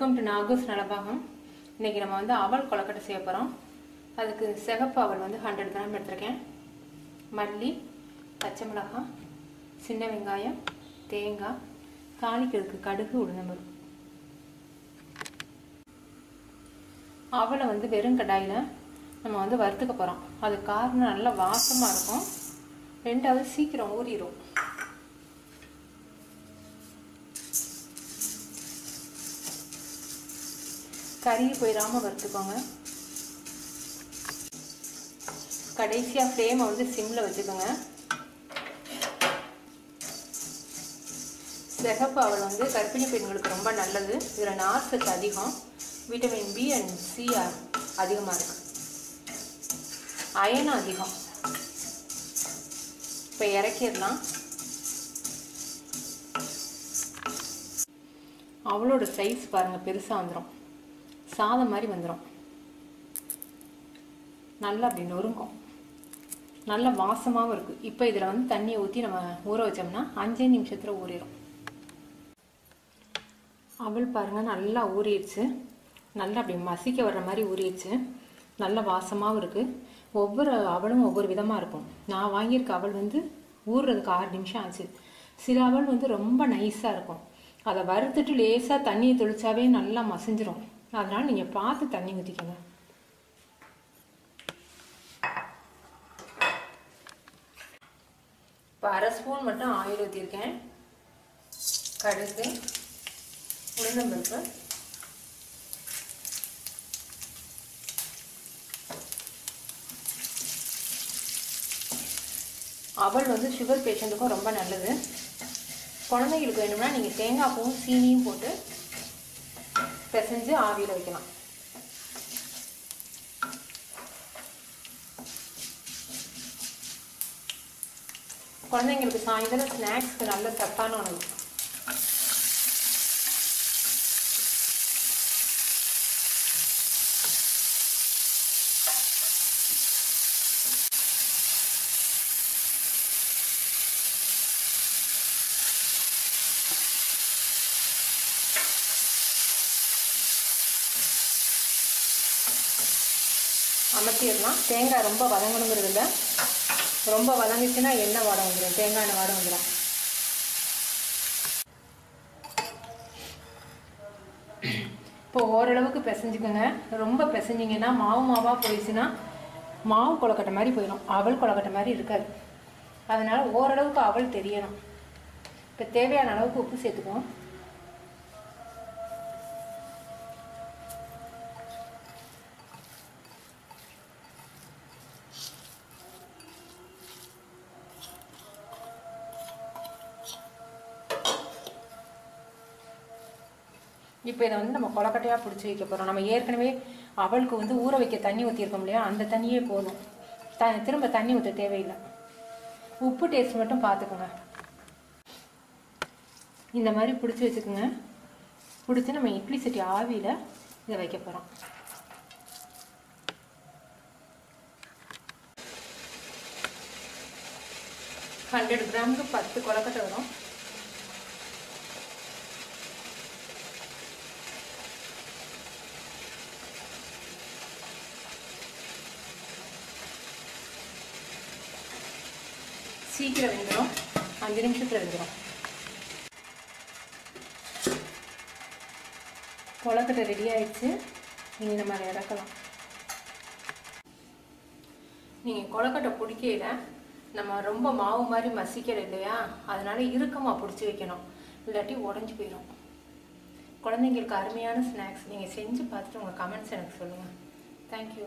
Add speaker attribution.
Speaker 1: Welcome to நாகூஸ் Nalabagam. இன்றைக்கி நம்ம வந்து அவல் கொலக்கட்டை செய்ய போகிறோம். அதுக்கு சிகப்பு அவல் வந்து 100 கிராம் எடுத்துருக்கேன். மல்லி, பச்சை மிளகாய், சின்ன வெங்காயம், தேங்காய், தாளிக்கிறதுக்கு கடுகு, உளுந்தம்பருப்பு. அவலை வந்து வெறும் கடாயில் நம்ம வந்து வறுத்துக்க போகிறோம். அது காரணம் நல்லா வாசமாக இருக்கும். ரெண்டாவது சீக்கிரம் ஊறிடும். கறியை போயிடாமல் வறுத்துக்கோங்க. கடைசியாக ஃப்ளேமை வந்து சிம்மில் வச்சுக்கோங்க. சிகப்பு அவல் வந்து கர்ப்பிணி பெண்களுக்கு ரொம்ப நல்லது. இதில் நார்சத்து அதிகம், விட்டமின் பி அண்ட் சி அதிகமாக இருக்குது, அயனும் அதிகம். இப்போ இறக்கிடலாம். அவளோட சைஸ் பாருங்கள், பெருசாக வந்துடும், சாதம் மாதிரி வந்துடும். நல்லா அப்படி நொறுங்கும், நல்ல வாசமாகவும் இருக்குது. இப்போ இதில் வந்து தண்ணியை ஊற்றி நம்ம ஊற வச்சோம்னா 5 நிமிஷத்தில் ஊறிடும். அவல் பாருங்கள் நல்லா ஊறிடுச்சு. நல்லா அப்படி மசிக்க வர்ற மாதிரி ஊறிடுச்சு. நல்ல வாசமாகவும் இருக்குது. ஒவ்வொரு அவலும் ஒவ்வொரு விதமாக இருக்கும். நான் வாங்கியிருக்க அவல் வந்து ஊறுறதுக்கு 6 நிமிஷம் ஆச்சு. சில அவல் வந்து ரொம்ப நைஸாக இருக்கும். அதை வறுத்துட்டு லேசாக தண்ணியை தெளிச்சாவே நல்லா மசிஞ்சிரும். அதனால் நீங்கள் பார்த்து தண்ணி ஊற்றிக்கோங்க. இப்போ 1/2 ஸ்பூன் மட்டும் ஆயில் ஊற்றிருக்கேன். கடுகு, உளுந்தம்பருப்பு, அவல் வந்து சுகர் பேஷண்ட்டுக்கும் ரொம்ப நல்லது. குழந்தைங்களுக்கு வேணும்னா நீங்கள் தேங்காய் பூவும் சீனியும் போட்டு பிசைஞ்சு ஆவியில் வைக்கலாம். குழந்தைங்களுக்கு சாயந்தரம் ஸ்நாக்ஸ்க்கு நல்ல சத்தான உணவு. அமர்த்திடலாம். தேங்காய் ரொம்ப வதங்கணுங்கிறது இல்லை. ரொம்ப வதங்கிச்சுன்னா எண்ணெய் வாடை வந்துடும், தேங்காய் எண்ணெய் வாடை வந்துடும். இப்போ ஓரளவுக்கு பிசைஞ்சுக்கோங்க. ரொம்ப பிசைஞ்சிங்கன்னா மாவாக போயிடுச்சுன்னா மாவு கொலக்கட்டை மாதிரி போயிடும், அவல் கொலக்கட்டை மாதிரி இருக்காது. அதனால் ஓரளவுக்கு அவல் தெரியணும். இப்போ தேவையான அளவுக்கு உப்பு சேர்த்துக்குவோம். இப்போ இதை வந்து நம்ம கொலக்கட்டையாக பிடிச்சி வைக்க போகிறோம். நம்ம ஏற்கனவே அவளுக்கு வந்து ஊற வைக்க தண்ணி ஊற்றிருக்கோம் இல்லையா, அந்த தண்ணியே போதும். திரும்ப தண்ணி ஊற்ற தேவையில்லை. உப்பு டேஸ்ட் மட்டும் பார்த்துக்கோங்க. இந்த மாதிரி பிடிச்சி வச்சுக்கோங்க. பிடிச்சி நம்ம இட்லி சட்டி ஆவியில் இதை வைக்க போகிறோம். ஹண்ட்ரட் கிராமுக்கு 10 கொலக்கட்டை வரும். சீக்கிரம் வெந்துடும், 5 நிமிஷத்தில் வெந்துடும். கொலக்கட்டை ரெடி ஆயிடுச்சு. நீங்கள் நம்ம அதை இறக்கலாம். நீங்கள் கொலக்கட்டை பிடிக்கையில் நம்ம ரொம்ப மாவு மாதிரி மசிக்கலை இல்லையா, அதனால இறுக்கமாக பிடிச்சி வைக்கணும், இல்லாட்டி உடஞ்சி போயிடும். குழந்தைங்களுக்கு அருமையான ஸ்நாக்ஸ். நீங்கள் செஞ்சு பார்த்துட்டு உங்கள் கமெண்ட்ஸ் எனக்கு சொல்லுங்கள். தேங்க்யூ.